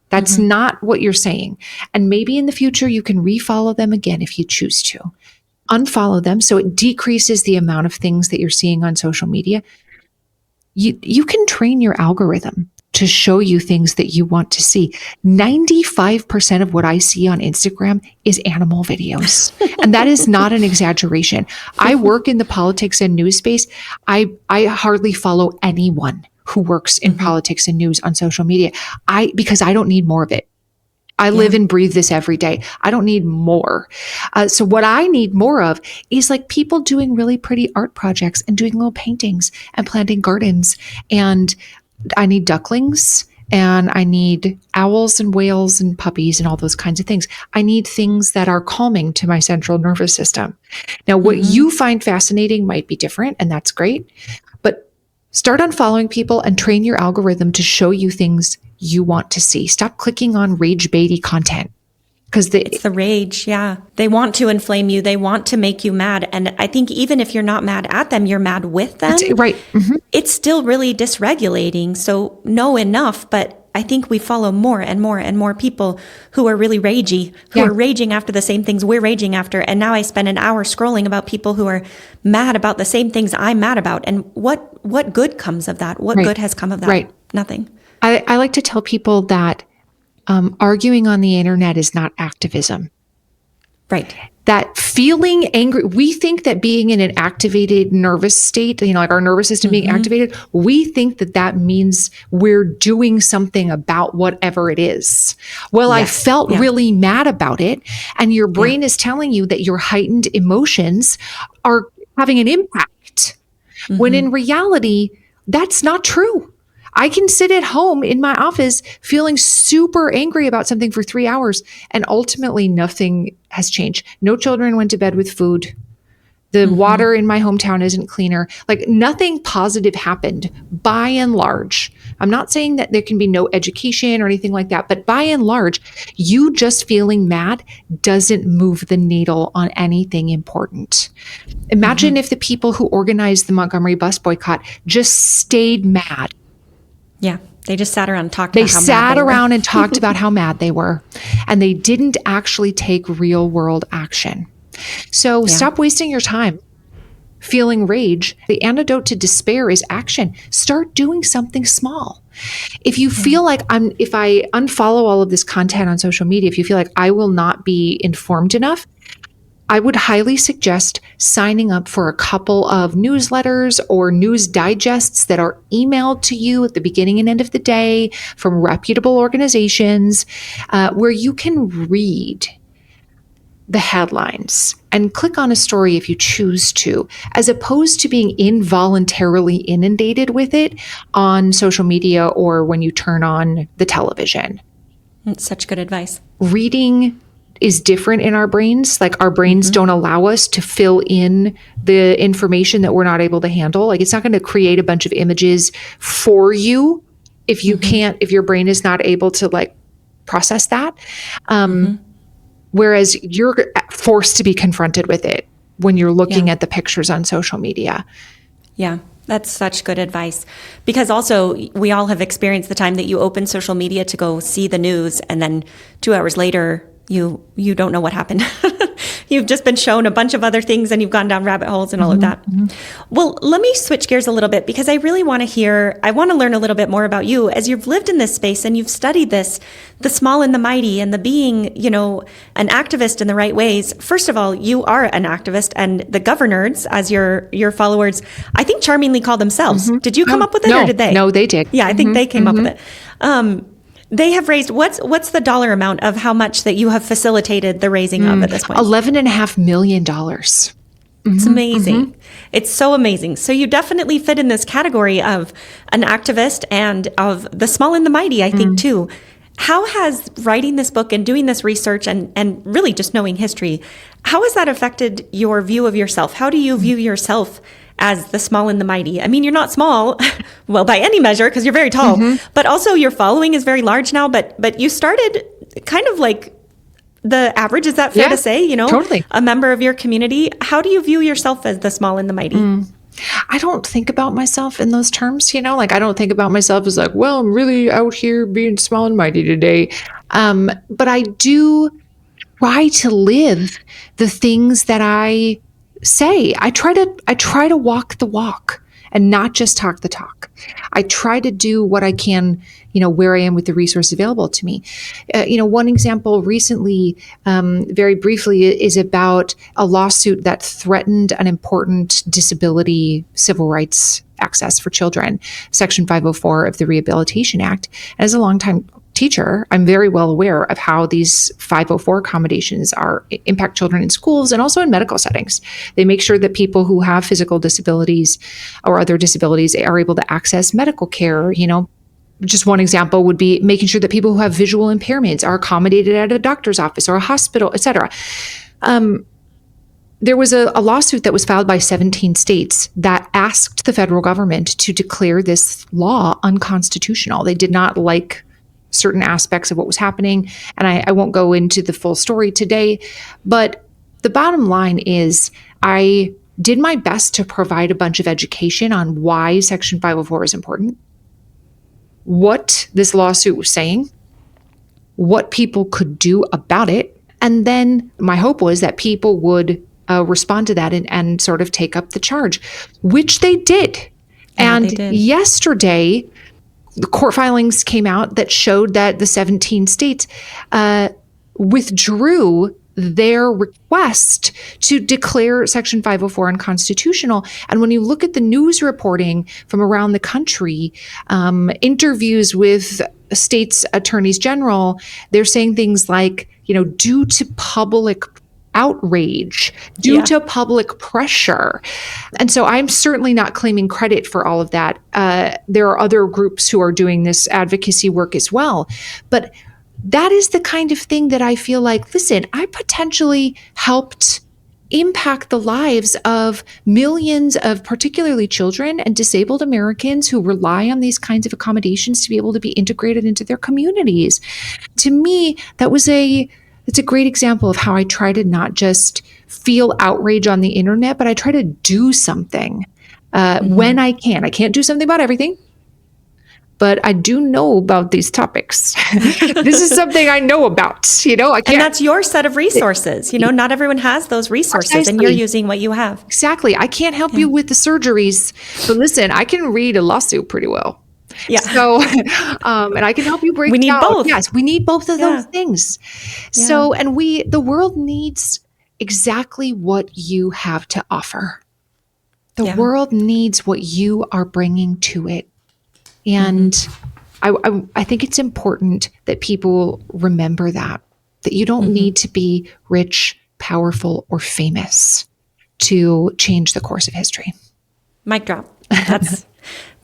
That's not what you're saying. And maybe in the future, you can refollow them again if you choose to. Unfollow them so it decreases the amount of things that you're seeing on social media. You can train your algorithm to show you things that you want to see. 95% of what I see on Instagram is animal videos. And that is not an exaggeration. I work in the politics and news space. I hardly follow anyone who works in politics and news on social media. Because I don't need more of it. I live and breathe this every day. I don't need more. So what I need more of is like people doing really pretty art projects and doing little paintings and planting gardens. And I need ducklings and I need owls and whales and puppies and all those kinds of things. I need things that are calming to my central nervous system. Now, what you find fascinating might be different, and that's great. But start unfollowing people and train your algorithm to show you things you want to see. Stop clicking on rage-baity content. Because it's the rage, yeah. They want to inflame you. They want to make you mad. And I think even if you're not mad at them, you're mad with them. Right. It's still really dysregulating. So know enough, but I think we follow more and more and more people who are really ragey, who are raging after the same things we're raging after. And now I spend an hour scrolling about people who are mad about the same things I'm mad about. And what good comes of that? What good has come of that? Right. Nothing. I like to tell people that arguing on the internet is not activism. Right. That feeling angry, we think that being in an activated nervous state, like our nervous system being activated, we think that means we're doing something about whatever it is. Well, I felt really mad about it. And your brain is telling you that your heightened emotions are having an impact. When in reality, that's not true. I can sit at home in my office feeling super angry about something for 3 hours, and ultimately nothing has changed. No children went to bed with food. The water in my hometown isn't cleaner. Like nothing positive happened by and large. I'm not saying that there can be no education or anything like that, but by and large, you just feeling mad doesn't move the needle on anything important. Imagine if the people who organized the Montgomery bus boycott just stayed mad. Yeah, they just sat around and talked about how mad they were. They sat around and talked about how mad they were, and they didn't actually take real world action. So stop wasting your time feeling rage. The antidote to despair is action. Start doing something small. If you feel like if I unfollow all of this content on social media, if you feel like I will not be informed enough, I would highly suggest signing up for a couple of newsletters or news digests that are emailed to you at the beginning and end of the day from reputable organizations, where you can read the headlines and click on a story if you choose to, as opposed to being involuntarily inundated with it on social media or when you turn on the television. That's such good advice. Reading is different in our brains. Like our brains don't allow us to fill in the information that we're not able to handle. Like it's not going to create a bunch of images for you if you can't, if your brain is not able to like process that. Whereas you're forced to be confronted with it when you're looking at the pictures on social media. Yeah. That's such good advice. Because also we all have experienced the time that you open social media to go see the news and then 2 hours later you don't know what happened. You've just been shown a bunch of other things and you've gone down rabbit holes and all of that. Well, let me switch gears a little bit because I really want to learn a little bit more about you as you've lived in this space and you've studied this, the small and the mighty and the being, an activist in the right ways. First of all, you are an activist, and the governors, as your followers, I think charmingly call themselves. Did you come up with it or did they? No, they did. Yeah, I think they came up with it. They have raised, what's the dollar amount of how much that you have facilitated the raising of at this point? $11.5 million. It's amazing. It's so amazing. So you definitely fit in this category of an activist and of the small and the mighty, I think, too. How has writing this book and doing this research and really just knowing history, how has that affected your view of yourself? How do you view yourself as the small and the mighty? I mean, you're not small, well, by any measure, because you're very tall, but also your following is very large now, but you started kind of like the average. Is that fair to say? Totally. A member of your community. How do you view yourself as the small and the mighty? I don't think about myself in those terms, like I don't think about myself as like, well, I'm really out here being small and mighty today. But I do try to live the things that I say. I try to walk the walk and not just talk the talk. I try to do what I can, where I am with the resources available to me. One example recently, very briefly, is about a lawsuit that threatened an important disability civil rights access for children, Section 504 of the Rehabilitation Act. As a longtime teacher, I'm very well aware of how these 504 accommodations impact children in schools and also in medical settings. They make sure that people who have physical disabilities or other disabilities are able to access medical care. Just one example would be making sure that people who have visual impairments are accommodated at a doctor's office or a hospital, et cetera. There was a lawsuit that was filed by 17 states that asked the federal government to declare this law unconstitutional. They did not like certain aspects of what was happening. And I won't go into the full story today, but the bottom line is I did my best to provide a bunch of education on why Section 504 is important, what this lawsuit was saying, what people could do about it. And then my hope was that people would respond to that and sort of take up the charge, which they did. Yeah, and they did. Yesterday, the court filings came out that showed that the 17 states withdrew their request to declare Section 504 unconstitutional. And when you look at the news reporting from around the country, interviews with states' attorneys general, they're saying things like, due to public outrage, due to public pressure. And so I'm certainly not claiming credit for all of that. There are other groups who are doing this advocacy work as well. But that is the kind of thing that I feel like, listen, I potentially helped impact the lives of millions of particularly children and disabled Americans who rely on these kinds of accommodations to be able to be integrated into their communities. To me, it's a great example of how I try to not just feel outrage on the internet, but I try to do something when I can. I can't do something about everything, but I do know about these topics. This is something I know about, I can't. And that's your set of resources. Not everyone has those resources. Precisely. And you're using what you have. Exactly. I can't help you with the surgeries, but listen, I can read a lawsuit pretty well. Yeah. So, and I can help you break. We need both. Yes, we need both of those things. Yeah. So, and the world needs exactly what you have to offer. The world needs what you are bringing to it, and I think it's important that people remember that you don't need to be rich, powerful, or famous to change the course of history. Mic drop.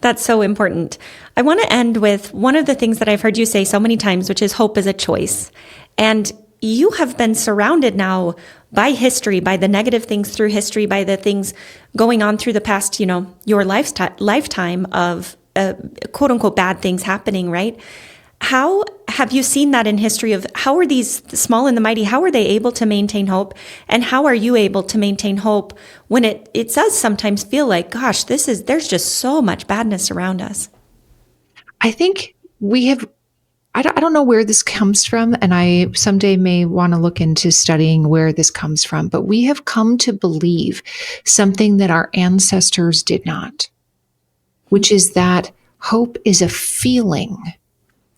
That's so important. I want to end with one of the things that I've heard you say so many times, which is hope is a choice. And you have been surrounded now by history, by the negative things through history, by the things going on through the past, your lifetime of quote unquote bad things happening, right? How have you seen that in history of how are these small and the mighty, how are they able to maintain hope? And how are you able to maintain hope when it does sometimes feel like, gosh, there's just so much badness around us? I think I don't know where this comes from, and I someday may want to look into studying where this comes from, but we have come to believe something that our ancestors did not, which is that hope is a feeling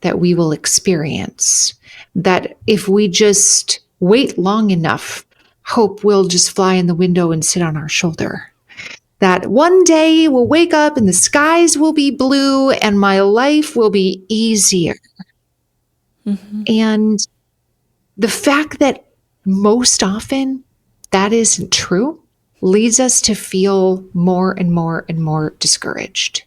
that we will experience, that if we just wait long enough, hope will just fly in the window and sit on our shoulder. That one day we'll wake up and the skies will be blue and my life will be easier. And the fact that most often that isn't true leads us to feel more and more and more discouraged.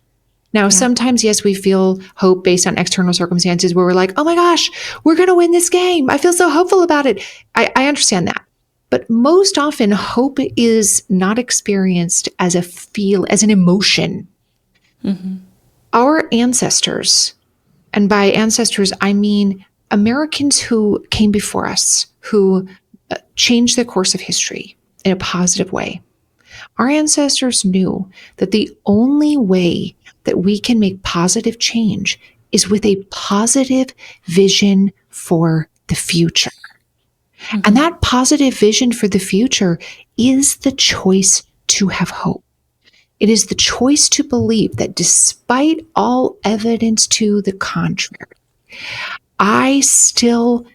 Now, sometimes, yes, we feel hope based on external circumstances where we're like, oh my gosh, we're going to win this game. I feel so hopeful about it. I understand that. But most often, hope is not experienced as as an emotion. Mm-hmm. Our ancestors, and by ancestors, I mean Americans who came before us, who changed the course of history in a positive way. Our ancestors knew that the only way that we can make positive change is with a positive vision for the future. Mm-hmm. And that positive vision for the future is the choice to have hope. It is the choice to believe that despite all evidence to the contrary, I still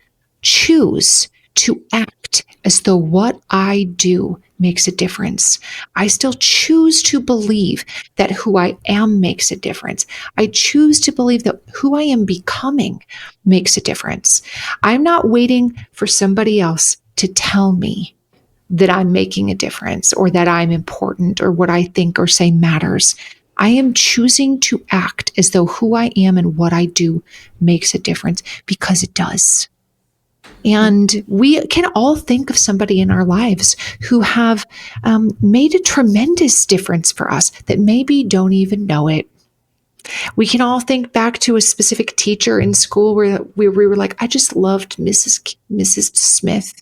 choose to act as though what I do makes a difference. I still choose to believe that who I am makes a difference. I choose to believe that who I am becoming makes a difference. I'm not waiting for somebody else to tell me that I'm making a difference or that I'm important or what I think or say matters. I am choosing to act as though who I am and what I do makes a difference because it does. And we can all think of somebody in our lives who have made a tremendous difference for us that maybe don't even know it. We can all think back to a specific teacher in school where we were like, I just loved Mrs. Smith.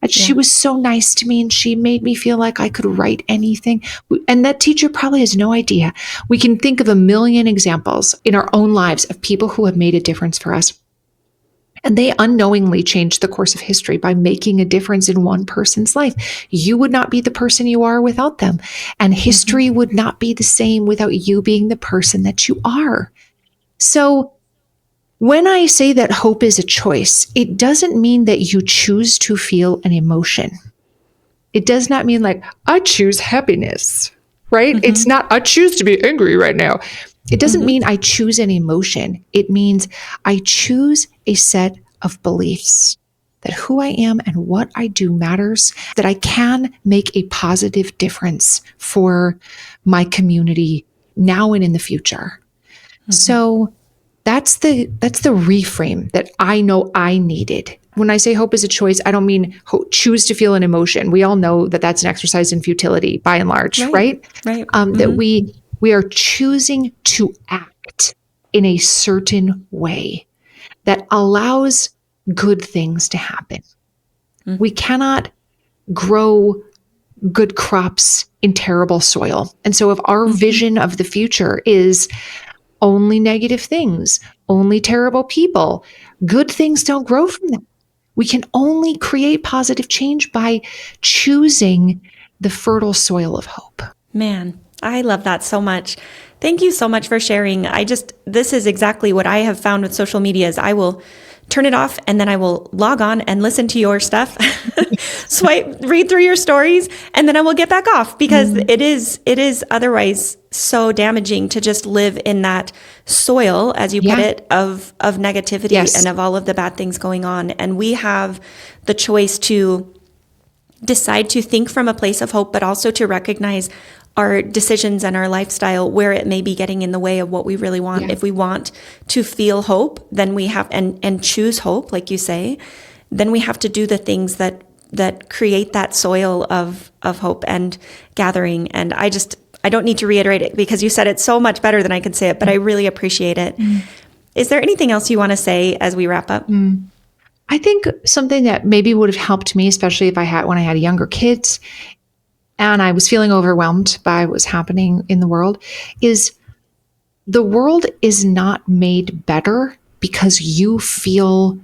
She was so nice to me and she made me feel like I could write anything. And that teacher probably has no idea. We can think of a million examples in our own lives of people who have made a difference for us. And they unknowingly changed the course of history by making a difference in one person's life. You would not be the person you are without them. And history would not be the same without you being the person that you are. So when I say that hope is a choice, it doesn't mean that you choose to feel an emotion. It does not mean like, I choose happiness, right? Mm-hmm. It's not, I choose to be angry right now. It doesn't mean I choose an emotion. It means I choose a set of beliefs that who I am and what I do matters, that I can make a positive difference for my community now and in the future. Mm-hmm. So that's the reframe that I know I needed. When I say hope is a choice, I don't mean choose to feel an emotion. We all know that that's an exercise in futility by and large, right? Right. That we are choosing to act in a certain way that allows good things to happen. Mm-hmm. We cannot grow good crops in terrible soil. And so if our vision of the future is only negative things, only terrible people, good things don't grow from them. We can only create positive change by choosing the fertile soil of hope. Man, I love that so much. Thank you so much for sharing. This is exactly what I have found with social media is I will turn it off and then I will log on and listen to your stuff, read through your stories, and then I will get back off because it is otherwise so damaging to just live in that soil, as you put it, of negativity and of all of the bad things going on. And we have the choice to decide to think from a place of hope, but also to recognize our decisions and our lifestyle where it may be getting in the way of what we really want. Yeah. If we want to feel hope, then we have and choose hope, like you say, then we have to do the things that create that soil of hope and gathering. And I don't need to reiterate it because you said it so much better than I could say it, but I really appreciate it. Is there anything else you want to say as we wrap up? I think something that maybe would have helped me, especially when I had younger kids and I was feeling overwhelmed by what was happening in the world, is the world is not made better because you feel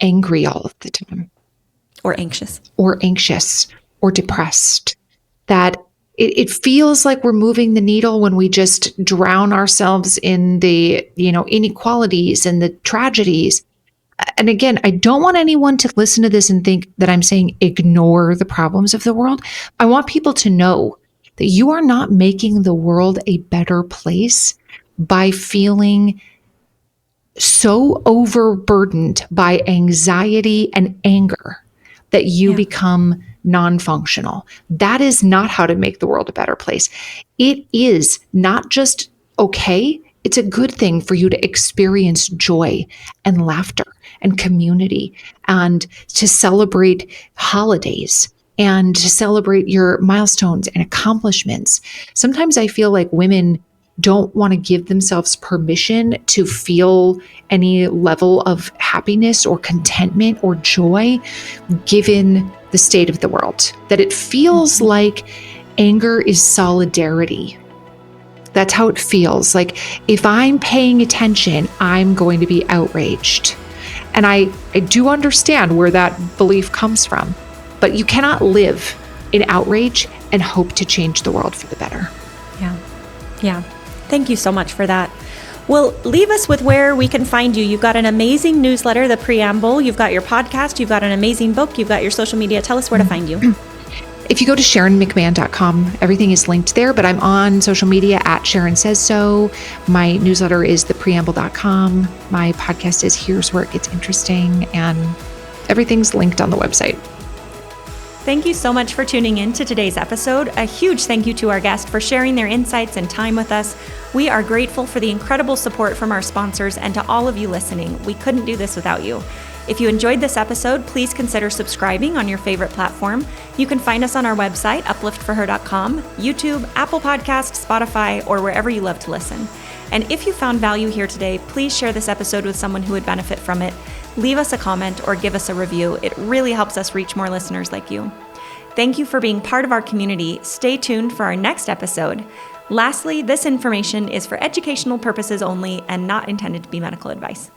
angry all of the time. Or anxious. Or depressed. That it feels like we're moving the needle when we just drown ourselves in the, inequalities and the tragedies. And again, I don't want anyone to listen to this and think that I'm saying ignore the problems of the world. I want people to know that you are not making the world a better place by feeling so overburdened by anxiety and anger that you become non-functional. That is not how to make the world a better place. It is not just okay. It's a good thing for you to experience joy and laughter and community and to celebrate holidays and to celebrate your milestones and accomplishments. Sometimes I feel like women don't want to give themselves permission to feel any level of happiness or contentment or joy given the state of the world. That it feels like anger is solidarity. That's how it feels. Like if I'm paying attention, I'm going to be outraged. And I do understand where that belief comes from, but you cannot live in outrage and hope to change the world for the better. Yeah. Thank you so much for that. Well, leave us with where we can find you. You've got an amazing newsletter, The Preamble. You've got your podcast. You've got an amazing book. You've got your social media. Tell us where to find you. If you go to SharonMcMahon.com, everything is linked there, but I'm on social media at Sharon Says So. My newsletter is thepreamble.com. My podcast is Here's Where It Gets Interesting, and everything's linked on the website. Thank you so much for tuning in to today's episode. A huge thank you to our guest for sharing their insights and time with us. We are grateful for the incredible support from our sponsors and to all of you listening. We couldn't do this without you. If you enjoyed this episode, please consider subscribing on your favorite platform. You can find us on our website, upliftforher.com, YouTube, Apple Podcasts, Spotify, or wherever you love to listen. And if you found value here today, please share this episode with someone who would benefit from it. Leave us a comment or give us a review. It really helps us reach more listeners like you. Thank you for being part of our community. Stay tuned for our next episode. Lastly, this information is for educational purposes only and not intended to be medical advice.